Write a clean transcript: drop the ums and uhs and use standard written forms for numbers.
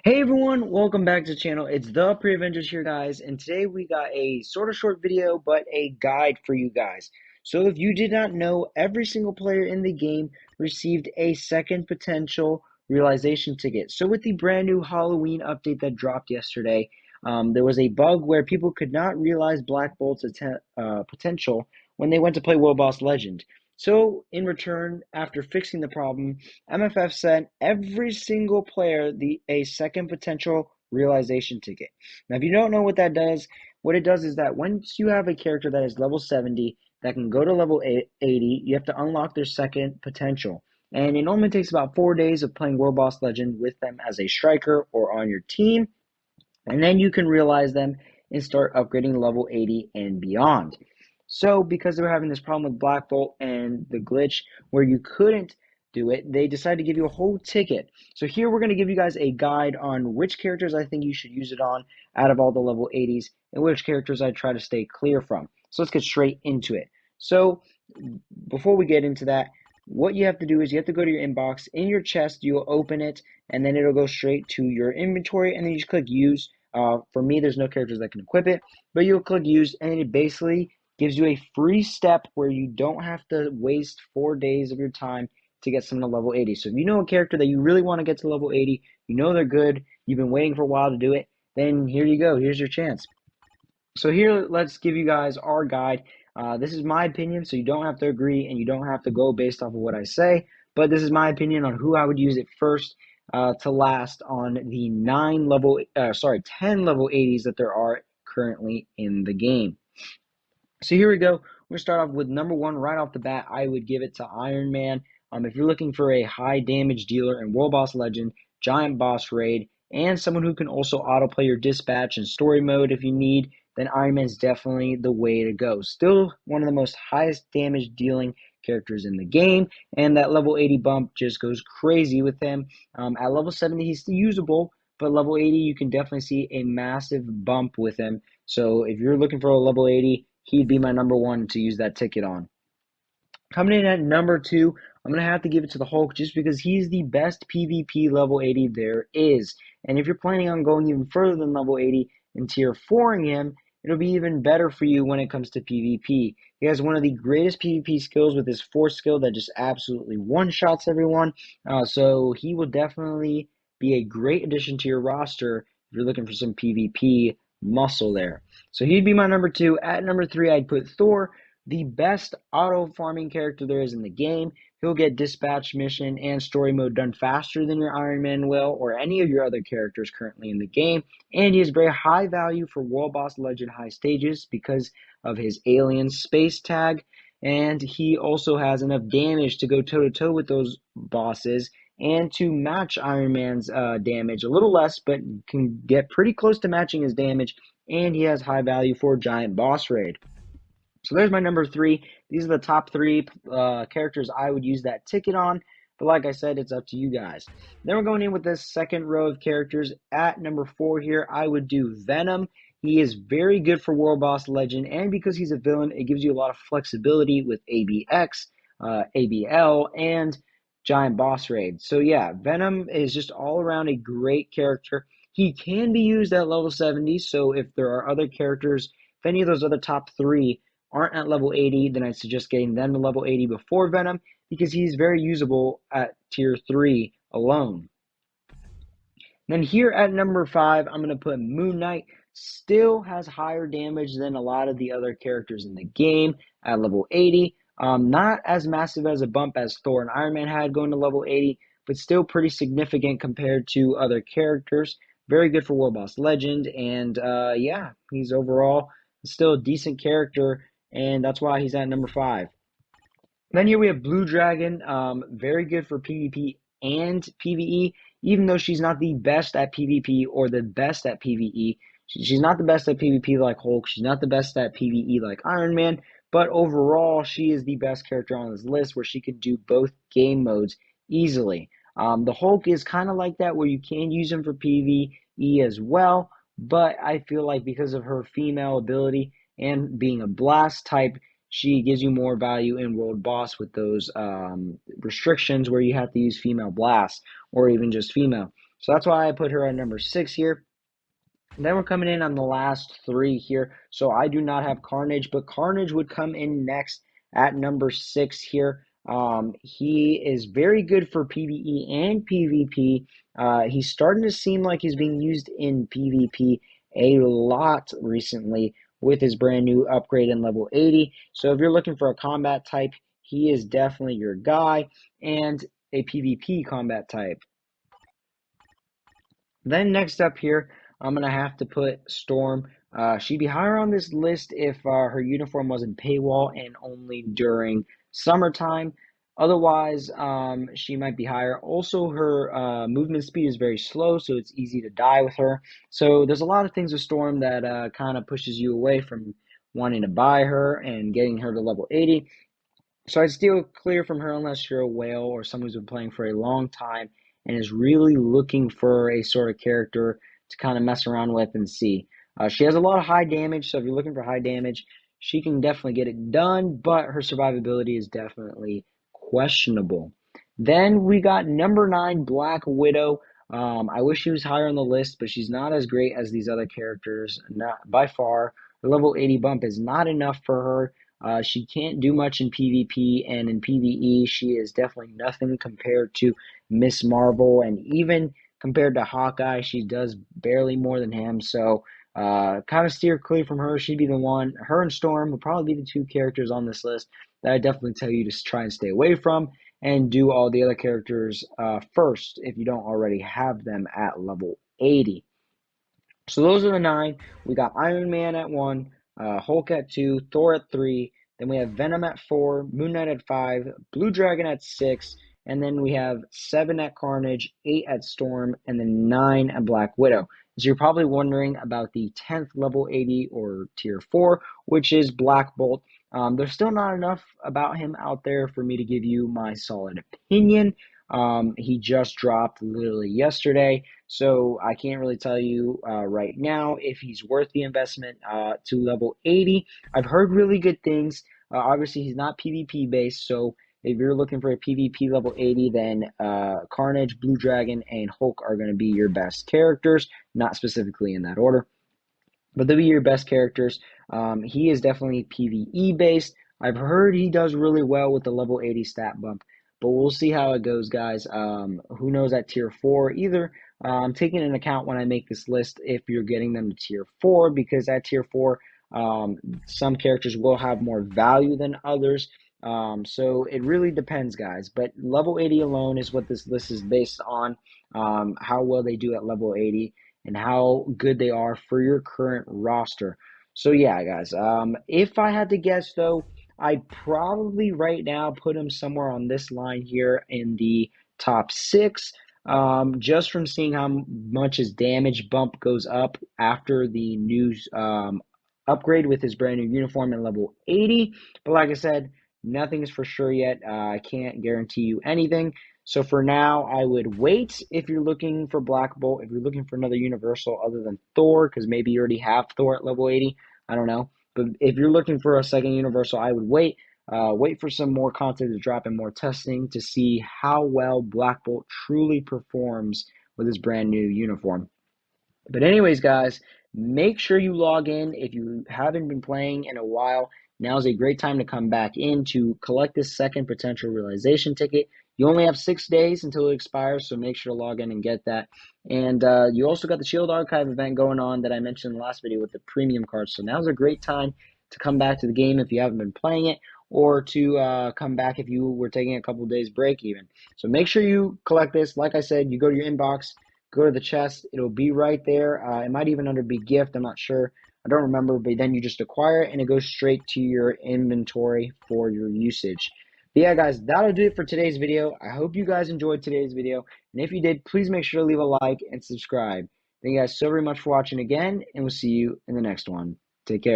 Hey everyone, welcome back to the channel. It's the Pre-Avengers here, guys, and today we got a sort of short video, but a guide for you guys. So if you did not know, every single player in the game received a second potential realization ticket. So with the brand new Halloween update that dropped yesterday, there was a bug where people could not realize Black Bolt's potential when they went to play World Boss Legend. So in return, after fixing the problem, MFF sent every single player a second potential realization ticket. Now, if you don't know what that does, what it does is that once you have a character that is level 70 that can go to level 80, you have to unlock their second potential. And it normally takes about 4 days of playing World Boss Legend with them as a striker or on your team. And then you can realize them and start upgrading level 80 and beyond. So, because they were having this problem with Black Bolt and the glitch where you couldn't do it, they decided to give you a whole ticket. So, here we're going to give you guys a guide on which characters I think you should use it on out of all the level 80s and which characters I try to stay clear from. So, let's get straight into it. So, before we get into that, what you have to do is you have to go to your inbox. In your chest, you'll open it, and then it'll go straight to your inventory, and then you just click use. For me, there's no characters that can equip it, but you'll click use, and it basically gives you a free step where you don't have to waste 4 days of your time to get someone to level 80. So if you know a character that you really want to get to level 80, you know they're good, you've been waiting for a while to do it, then here you go. Here's your chance. So here, let's give you guys our guide. This is my opinion, so you don't have to agree and you don't have to go based off of what I say, but this is my opinion on who I would use it first to last on the 10 level 80s that there are currently in the game. So here we go. We're going to start off with number one right off the bat. I would give it to Iron Man. If you're looking for a high damage dealer in World Boss Legend, Giant Boss Raid, and someone who can also autoplay your dispatch and story mode if you need, then Iron Man's definitely the way to go. Still one of the most highest damage dealing characters in the game, and that level 80 bump just goes crazy with him. At level 70, he's still usable, but level 80, you can definitely see a massive bump with him. So if you're looking for a level 80, he'd be my number one to use that ticket on. Coming in at number two, I'm going to have to give it to the Hulk just because he's the best PvP level 80 there is. And if you're planning on going even further than level 80 and tier 4ing him, it'll be even better for you when it comes to PvP. He has one of the greatest PvP skills with his force skill that just absolutely one-shots everyone. So he will definitely be a great addition to your roster if you're looking for some PvP muscle there. So he'd be my number two. At number three, I'd put Thor, the best auto farming character there is in the game. He'll get dispatch mission and story mode done faster than your Iron Man will or any of your other characters currently in the game. And he is very high value for World Boss Legend high stages because of his alien space tag. And he also has enough damage to go toe to toe with those bosses and to match Iron Man's damage. A little less, but can get pretty close to matching his damage. And he has high value for Giant Boss Raid. So there's my number three. These are the top three characters I would use that ticket on. But like I said, it's up to you guys. Then we're going in with this second row of characters. At number four here, I would do Venom. He is very good for World Boss Legend, and because he's a villain, it gives you a lot of flexibility with ABX, ABL, and Giant Boss Raid. So yeah, Venom is just all around a great character. He can be used at level 70, so if there are other characters, if any of those other top three aren't at level 80, then I suggest getting them to level 80 before Venom because he's very usable at tier 3 alone. Then here at number 5, I'm going to put Moon Knight. Still has higher damage than a lot of the other characters in the game at level 80. Not as massive as a bump as Thor and Iron Man had going to level 80, but still pretty significant compared to other characters. Very good for World Boss Legend, and yeah, he's overall still a decent character, and that's why he's at number 5. Then here we have Blue Dragon, very good for PvP and PvE, even though she's not the best at PvP or the best at PvE. She's not the best at PvP like Hulk. She's not the best at PvE like Iron Man. But overall, she is the best character on this list where she can do both game modes easily. The Hulk is kind of like that where you can use him for PvE as well. But I feel like because of her female ability and being a blast type, she gives you more value in World Boss with those restrictions where you have to use female blast or even just female. So that's why I put her at number 6 here. And then we're coming in on the last 3 here. So I do not have Carnage, but Carnage would come in next at number 6 here. He is very good for PvE and PvP. He's starting to seem like he's being used in PvP a lot recently with his brand new upgrade in level 80. So if you're looking for a combat type, he is definitely your guy, and a PvP combat type. Then next up here, I'm going to have to put Storm. She'd be higher on this list if her uniform wasn't paywall and only during summertime. Otherwise, she might be higher. Also, her movement speed is very slow, so it's easy to die with her. So there's a lot of things with Storm that kind of pushes you away from wanting to buy her and getting her to level 80. So I'd steer clear from her unless you're a whale or someone who's been playing for a long time and is really looking for a sort of character to kind of mess around with and see. She has a lot of high damage, so if you're looking for high damage, she can definitely get it done, but her survivability is definitely questionable. Then we got number 9, Black Widow. I wish she was higher on the list, but she's not as great as these other characters, not by far. The level 80 bump is not enough for her. She can't do much in PvP, and in PvE, she is definitely nothing compared to Miss Marvel, and even compared to Hawkeye, she does barely more than him. So, kind of steer clear from her. She'd be the one. Her and Storm would probably be the 2 characters on this list that I definitely tell you to try and stay away from, and do all the other characters first if you don't already have them at level 80. So those are the 9. We got Iron Man at 1, Hulk at 2, Thor at 3. Then we have Venom at 4, Moon Knight at 5, Blue Dragon at 6, and then we have 7 at Carnage, 8 at Storm, and then 9 at Black Widow. So you're probably wondering about the 10th level 80 or tier 4, which is Black Bolt. There's still not enough about him out there for me to give you my solid opinion. He just dropped literally yesterday. So I can't really tell you right now if he's worth the investment to level 80. I've heard really good things. Obviously, he's not PvP based, so if you're looking for a PvP level 80, then Carnage, Blue Dragon, and Hulk are going to be your best characters, not specifically in that order, but they'll be your best characters. He is definitely PvE based. I've heard he does really well with the level 80 stat bump, but we'll see how it goes, guys. Who knows at tier 4 either. I'm taking into account when I make this list if you're getting them to tier 4, because at tier 4, some characters will have more value than others. So it really depends, guys. But level 80 alone is what this list is based on, how well they do at level 80 and how good they are for your current roster. So yeah, guys. If I had to guess, though, I'd probably right now put him somewhere on this line here in the top 6. Just from seeing how much his damage bump goes up after the new upgrade with his brand new uniform in level 80. But like I said, nothing is for sure yet. I can't guarantee you anything. So for now, I would wait if you're looking for Black Bolt, if you're looking for another Universal other than Thor, because maybe you already have Thor at level 80. I don't know. But if you're looking for a second Universal, I would wait. Wait for some more content to drop and more testing to see how well Black Bolt truly performs with his brand new uniform. But anyways, guys, make sure you log in if you haven't been playing in a while. Now is a great time to come back in to collect this second potential realization ticket. You only have 6 days until it expires, so make sure to log in and get that. And you also got the Shield Archive event going on that I mentioned in the last video with the premium cards. So now's a great time to come back to the game if you haven't been playing it, or to come back if you were taking a couple days break even. So make sure you collect this. Like I said, you go to your inbox, go to the chest. It'll be right there. It might even under be gift. I'm not sure. I don't remember, but then you just acquire it and it goes straight to your inventory for your usage. But yeah, guys, that'll do it for today's video. I hope you guys enjoyed today's video. And if you did, please make sure to leave a like and subscribe. Thank you guys so very much for watching again, and we'll see you in the next one. Take care.